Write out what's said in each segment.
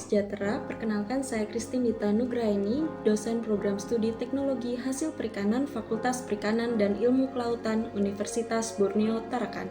sejahtera, perkenalkan saya Christine Dita Nugraini, dosen program studi teknologi hasil perikanan Fakultas Perikanan dan Ilmu Kelautan Universitas Borneo Tarakan.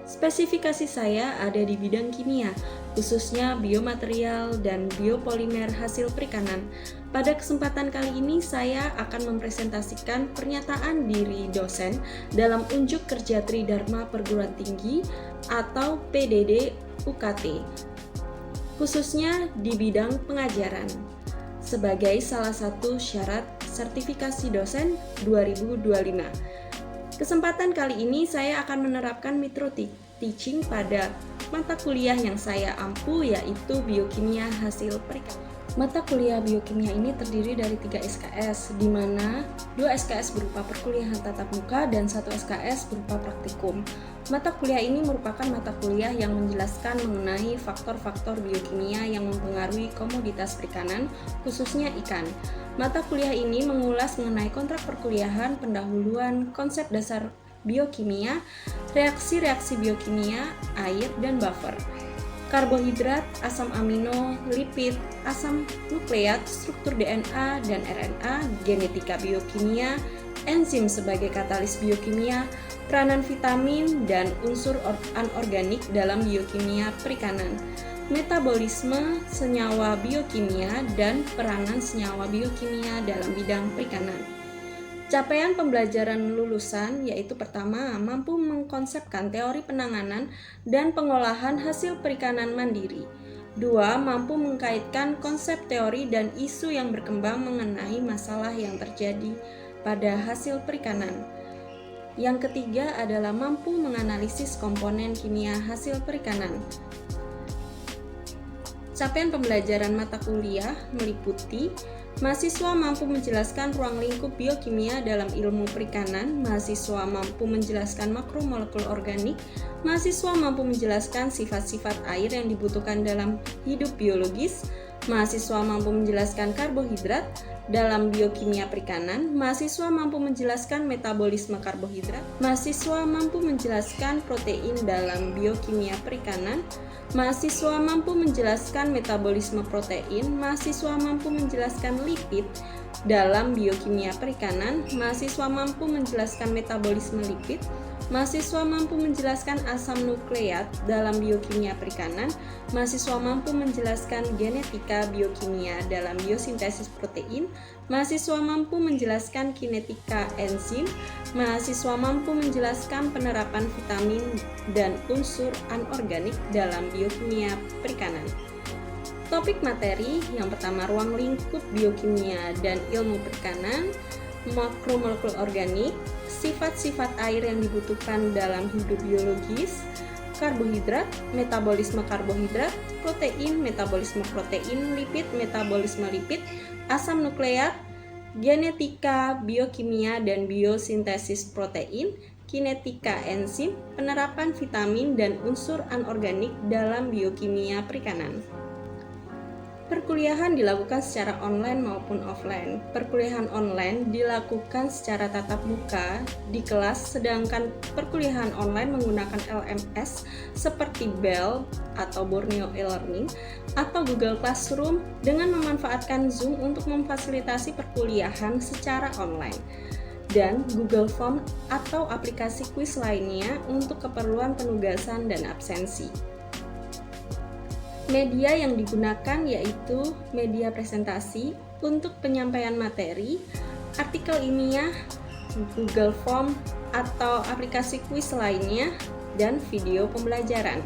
Spesifikasi saya ada di bidang kimia, khususnya biomaterial dan biopolimer hasil perikanan. Pada kesempatan kali ini saya akan mempresentasikan pernyataan diri dosen dalam unjuk kerja Tridharma Perguruan Tinggi atau PDD UKT, khususnya di bidang pengajaran, sebagai salah satu syarat sertifikasi dosen 2025. Kesempatan kali ini saya akan menerapkan micro teaching pada mata kuliah yang saya ampu, yaitu biokimia hasil perikanan. Mata kuliah biokimia ini terdiri dari 3 SKS, di mana 2 SKS berupa perkuliahan tatap muka dan 1 SKS berupa praktikum. Mata kuliah ini merupakan mata kuliah yang menjelaskan mengenai faktor-faktor biokimia yang mempengaruhi komoditas perikanan, khususnya ikan. Mata kuliah ini mengulas mengenai kontrak perkuliahan, pendahuluan, konsep dasar biokimia, reaksi-reaksi biokimia, air, dan buffer, karbohidrat, asam amino, lipid, asam nukleat, struktur DNA dan RNA, genetika biokimia, enzim sebagai katalis biokimia, peranan vitamin dan unsur anorganik dalam biokimia perikanan, metabolisme senyawa biokimia, dan peranan senyawa biokimia dalam bidang perikanan. Capaian pembelajaran lulusan yaitu pertama, mampu mengkonsepkan teori penanganan dan pengolahan hasil perikanan mandiri. 2. Mampu mengkaitkan konsep teori dan isu yang berkembang mengenai masalah yang terjadi pada hasil perikanan. Yang ketiga adalah mampu menganalisis komponen kimia hasil perikanan. Capaian pembelajaran mata kuliah meliputi mahasiswa mampu menjelaskan ruang lingkup biokimia dalam ilmu perikanan, mahasiswa mampu menjelaskan makromolekul organik, mahasiswa mampu menjelaskan sifat-sifat air yang dibutuhkan dalam hidup biologis, mahasiswa mampu menjelaskan karbohidrat dalam biokimia perikanan, mahasiswa mampu menjelaskan metabolisme karbohidrat, mahasiswa mampu menjelaskan protein dalam biokimia perikanan, mahasiswa mampu menjelaskan metabolisme protein, mahasiswa mampu menjelaskan lipid dalam biokimia perikanan, mahasiswa mampu menjelaskan metabolisme lipid, mahasiswa mampu menjelaskan asam nukleat dalam biokimia perikanan, mahasiswa mampu menjelaskan genetika biokimia dalam biosintesis protein, mahasiswa mampu menjelaskan kinetika enzim, mahasiswa mampu menjelaskan penerapan vitamin dan unsur anorganik dalam biokimia perikanan. Topik materi yang pertama, ruang lingkup biokimia dan ilmu perikanan, makromolekul organik, sifat-sifat air yang dibutuhkan dalam hidup biologis, karbohidrat, metabolisme karbohidrat, protein, metabolisme protein, lipid, metabolisme lipid, asam nukleat, genetika biokimia dan biosintesis protein, kinetika enzim, penerapan vitamin dan unsur anorganik dalam biokimia perikanan. Perkuliahan dilakukan secara online maupun offline. Perkuliahan online dilakukan secara tatap muka di kelas, sedangkan perkuliahan online menggunakan LMS seperti BEL atau Borneo e-Learning atau Google Classroom dengan memanfaatkan Zoom untuk memfasilitasi perkuliahan secara online, dan Google Form atau aplikasi kuis lainnya untuk keperluan penugasan dan absensi. Media yang digunakan yaitu media presentasi untuk penyampaian materi, artikel ilmiah, Google Form atau aplikasi kuis lainnya, dan video pembelajaran.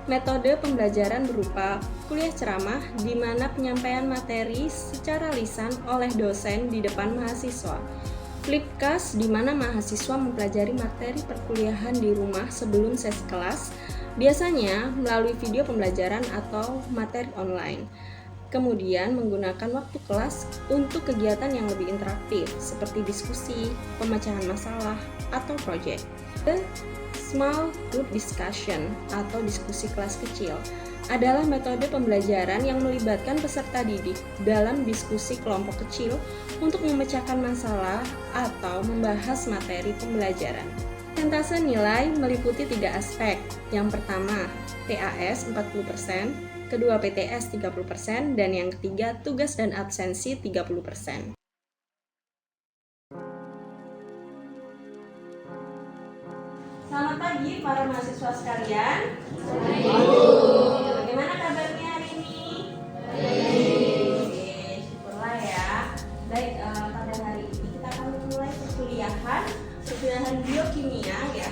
Metode pembelajaran berupa kuliah ceramah di mana penyampaian materi secara lisan oleh dosen di depan mahasiswa. Flipcast di mana mahasiswa mempelajari materi perkuliahan di rumah sebelum sesi kelas, biasanya melalui video pembelajaran atau materi online. Kemudian menggunakan waktu kelas untuk kegiatan yang lebih interaktif seperti diskusi, pemecahan masalah, atau proyek. Small group discussion atau diskusi kelas kecil adalah metode pembelajaran yang melibatkan peserta didik dalam diskusi kelompok kecil untuk memecahkan masalah atau membahas materi pembelajaran. Persentase nilai meliputi 3 aspek. Yang pertama, PAS 40%, kedua PTS 30%, dan yang ketiga tugas dan absensi 30%. Selamat pagi para mahasiswa sekalian. Bagaimana kabarnya hari ini? Oke, syukurlah ya. Baik, pada hari ini kita akan memulai perkuliahan biokimia ya.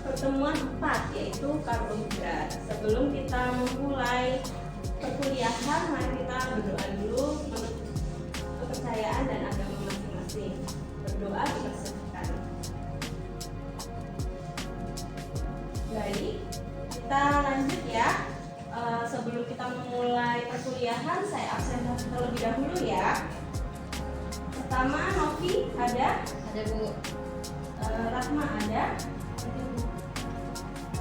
Pertemuan 4 yaitu karbohidrat. Sebelum kita memulai perkuliahan, mari kita berdoa dulu menurut kepercayaan dan agama masing-masing. Berdoa dipersilakan. Baik, kita lanjut ya. Sebelum kita memulai perkuliahan, saya absen terlebih dahulu ya. Pertama, Novi ada? Ada Bu. Rahma ada?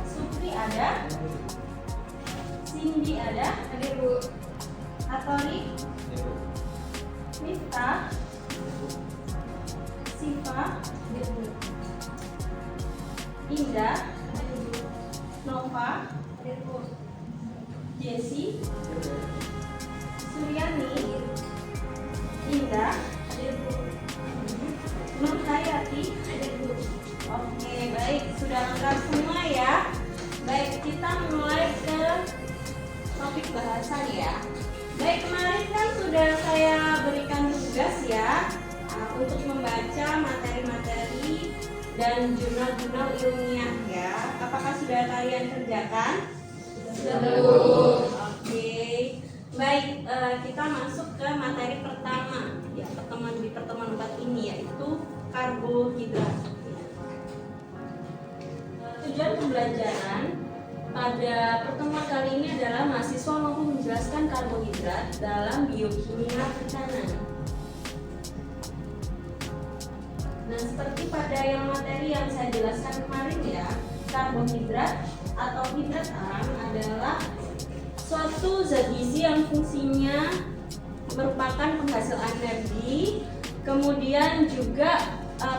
Supri ada? Cindy ada? Ada Bu. Atori? Miftah? Siva? Ada Bu. Indah? Ada Bu. Nova? Ada Bu. Jesse? Suryani? Indah? Ada Bu. Nur Hayati? Ada Bu. Oke, baik, sudah lengkap semua ya. Baik, kita mulai ke topik bahasan ya. Baik, kemarin kan sudah saya berikan tugas ya untuk membaca materi-materi dan jurnal-jurnal ilmiah ya. Apakah sudah kalian kerjakan? Sudah Bu. Oke, baik, kita masuk ke materi pertama ya, di pertemuan 4 ini yaitu karbohidrat. Tujuan pembelajaran pada pertemuan kali ini adalah mahasiswa mampu menjelaskan karbohidrat dalam biokimia perikanan. Nah, seperti pada yang materi yang saya jelaskan kemarin ya, karbohidrat atau hidrat alam adalah suatu zat gizi yang fungsinya merupakan penghasil energi, kemudian juga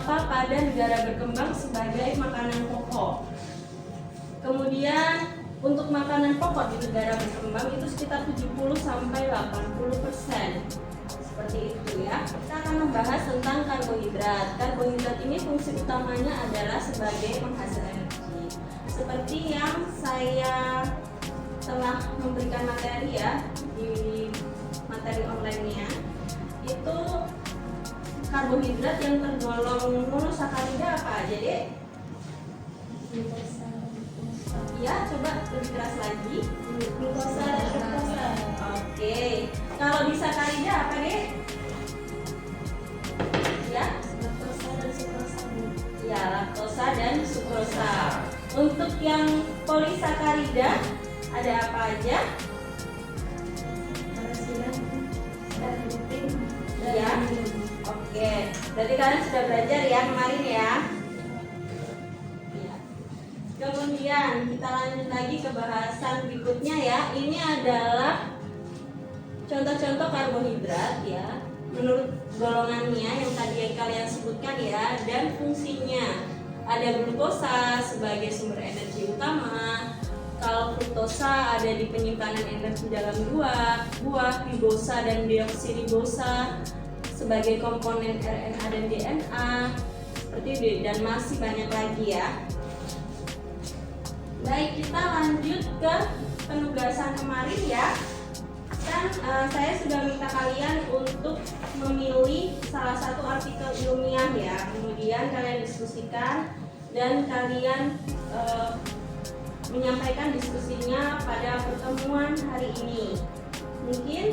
pada negara berkembang sebagai makanan pokok. Kemudian untuk makanan pokok di negara berkembang itu sekitar 70-80%. Seperti itu ya. Kita akan membahas tentang karbohidrat. Karbohidrat ini fungsi utamanya adalah sebagai penghasil energi. Seperti yang saya telah memberikan materi ya di materi online-nya. Itu karbohidrat yang tergolong monosakarida apa aja deh? Ya, coba lebih keras lagi. Glukosa dan fruktosa. Oke. Kalau disakarida apa deh? Ya, laktosa dan sukrosa. Ya, laktosa dan sukrosa. Untuk yang polisakarida ada apa aja? Ya. Oke. Berarti kalian sudah belajar ya kemarin ya. Kemudian kita lanjut lagi ke bahasan berikutnya ya. Ini adalah contoh-contoh karbohidrat ya, menurut golongannya yang tadi kalian sebutkan ya, dan fungsinya. Ada glukosa sebagai sumber energi utama. Kalau fruktosa ada di penyimpanan energi dalam buah, ribosa dan deoksiribosa sebagai komponen RNA dan DNA. Seperti itu dan masih banyak lagi ya. Baik, kita lanjut ke penugasan kemarin ya. Kan saya sudah minta kalian untuk memilih salah satu artikel ilmiah ya. Kemudian kalian diskusikan dan kalian menyampaikan diskusinya pada pertemuan hari ini. Mungkin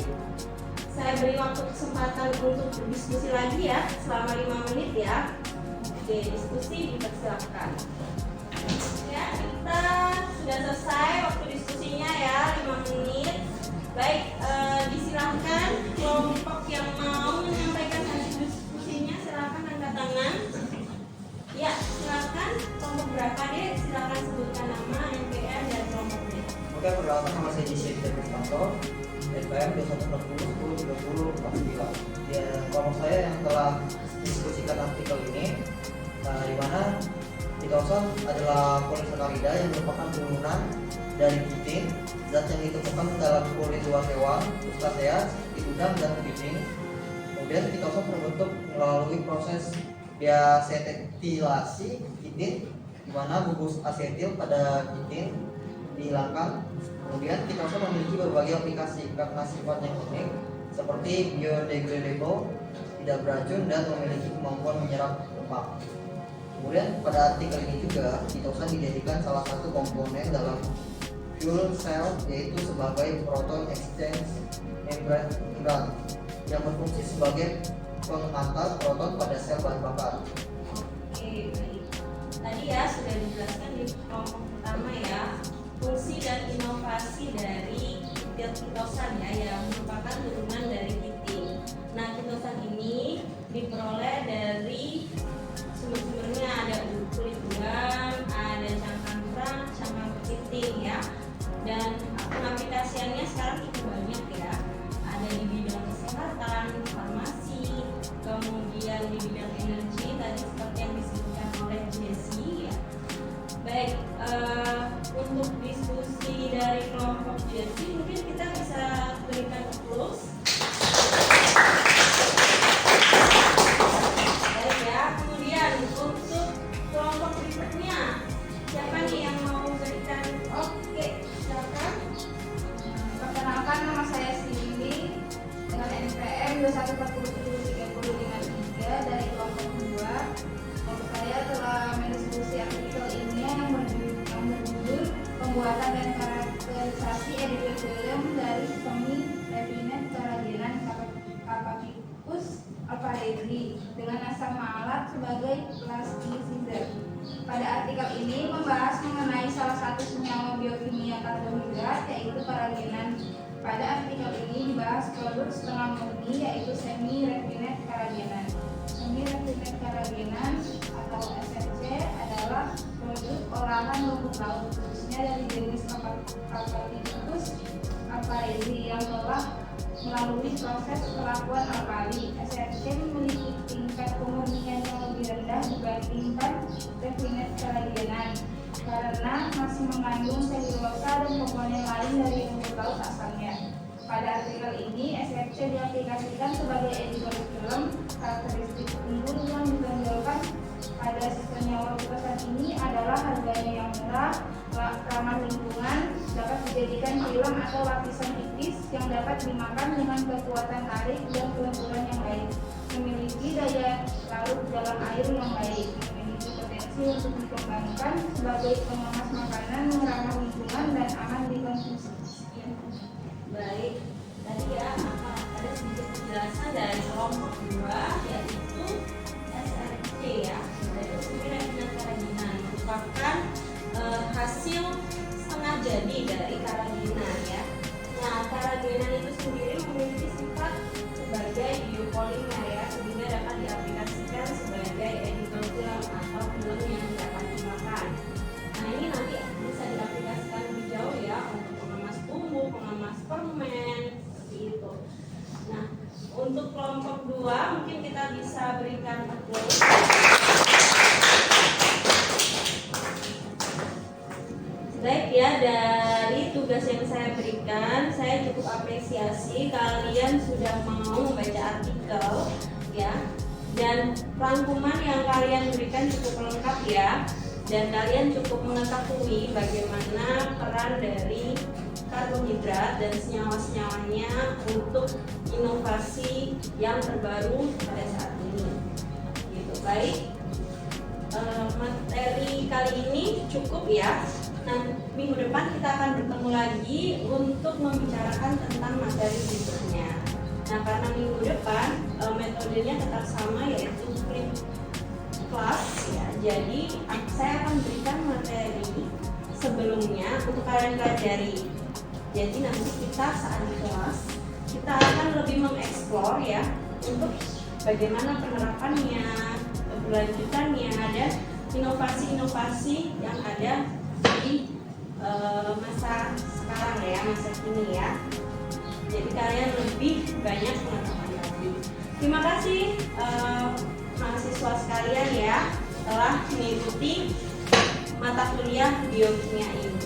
saya beri waktu kesempatan untuk berdiskusi lagi ya selama 5 menit ya. Oke, diskusi dipersilakan. Ya, kita sudah selesai waktu diskusinya ya, 5 menit. Baik, disilahkan kelompok yang mau menyampaikan hasil diskusinya silakan angkat tangan. Ya, silakan kelompok berapa deh? Silakan sebutkan nama, NPM dan kelompoknya. Oke, perkenalkan nama saya Jesse Kristanto, NPM 2140303049. Ya, kelompok saya yang telah diskusikan artikel ini, di mana Titosan adalah polisakarida yang merupakan turunan dari kitin, zat yang ditemukan dalam kulit luar hewan, crustaceans, di udang dan kepiting. Kemudian titosan terbentuk melalui proses diasetilasi kitin, di mana gugus asetil pada kitin dihilangkan. Kemudian titosan memiliki berbagai aplikasi karena sifatnya unik, seperti biodegradable, tidak beracun, dan memiliki kemampuan menyerap lemak. Kemudian pada artikel ini juga titosan dijadikan salah satu komponen dalam fuel cell, yaitu sebagai proton exchange membrane yang berfungsi sebagai pengantar proton pada sel bahan bakar. Oke, baik. Tadi ya sudah dijelaskan di kelompok pertama ya, fungsi dan inovasi dari titosan ya, yang merupakan turunan dari kitin. Nah, titosan ini diperoleh dari sumber-sumbernya, ada kulit udang, ada cangkang kerang, cangkang kepiting ya. Dan pengaplikasiannya sekarang cukup banyak ya. Ada di bidang kesehatan, farmasi, kemudian di bidang energi tadi seperti yang disebutkan oleh Jessie ya. Baik, untuk diskusi dari kelompok Jessie mungkin kita bisa berikan close. Baik ya, kemudian untuk kelompok berikutnya siapa nih yang mau berikan? Oke, silakan. Perkenalkan, nama saya Cindy dengan NPM 21473053 dari kelompok 2. Kelompok saya telah mendiskusi artikel ini yang berjudul pembuatan dan karakterisasi editor film dari semi refinet kerajinan Capapicus alvarezi dengan asam malat sebagai plasticizer. Pada artikel ini membahas mengenai salah satu senyawa biokimia karbohidrat, yaitu kerajinan. Pada artikel ini dibahas produk setengah murni, yaitu semi refined kerajinan. Semi refined kerajinan atau SRC adalah produk olahan rumput laut, khususnya dari jenis Capapicus alvarezi yang telah melalui proses pelakuan alkali. SRC memiliki tingkat kemurnian yang lebih rendah dibandingkan refined kerajinan karena masih mengandung selulosa dan komponen lain dari rumput laut asalnya. Pada artikel ini, SRC diaplikasikan sebagai editor film. Karakteristik unggul yang ditonjolkan pada senyawa titosan ini adalah harganya yang murah, ramah lingkungan, dapat dijadikan film atau lapisan tipis yang dapat dimakan dengan kekuatan tarik dan kelenturan yang baik, memiliki daya larut dalam air yang baik, memiliki potensi untuk dikembangkan sebagai pengemas makanan yang ramah lingkungan dan aman dikonsumsi. Baik, tadi ya ada sedikit penjelasan dari kelompok 2, yaitu SRC ya, yaitu semi refined kerajinan, merupakan hasil setengah jadi dari kerajinan ya. Nah, kerajinan itu sendiri memiliki sifat sebagai biopolimer ya, sehingga dapat diaplikasikan sebagai editor film atau film yang dapat dimakan. Nah, ini nanti bisa diaplikasikan lebih jauh ya untuk pengemas bumbu, pengemas permen, seperti itu. Nah, untuk kelompok 2 mungkin kita bisa berikan applause. Baik ya, dari tugas yang saya berikan, saya cukup apresiasi kalian sudah mau membaca artikel ya, dan rangkuman yang kalian berikan cukup lengkap ya, dan kalian cukup mengetahui bagaimana peran dari karbohidrat dan senyawa-senyawanya untuk inovasi yang terbaru pada saat ini. Gitu. Baik, materi kali ini cukup ya. Nah, minggu depan kita akan bertemu lagi untuk membicarakan tentang materi berikutnya. Nah, karena minggu depan metodenya tetap sama, yaitu flip class ya. Jadi saya akan berikan materi sebelumnya untuk kalian pelajari. Jadi nanti kita saat di kelas kita akan lebih mengeksplor ya untuk bagaimana penerapannya, keberlanjutannya, dan inovasi-inovasi yang ada di masa sekarang ya, masa kini ya. Jadi kalian lebih banyak pengetahuan lagi. Terima kasih mahasiswa sekalian ya telah mengikuti mata kuliah biokimia ini.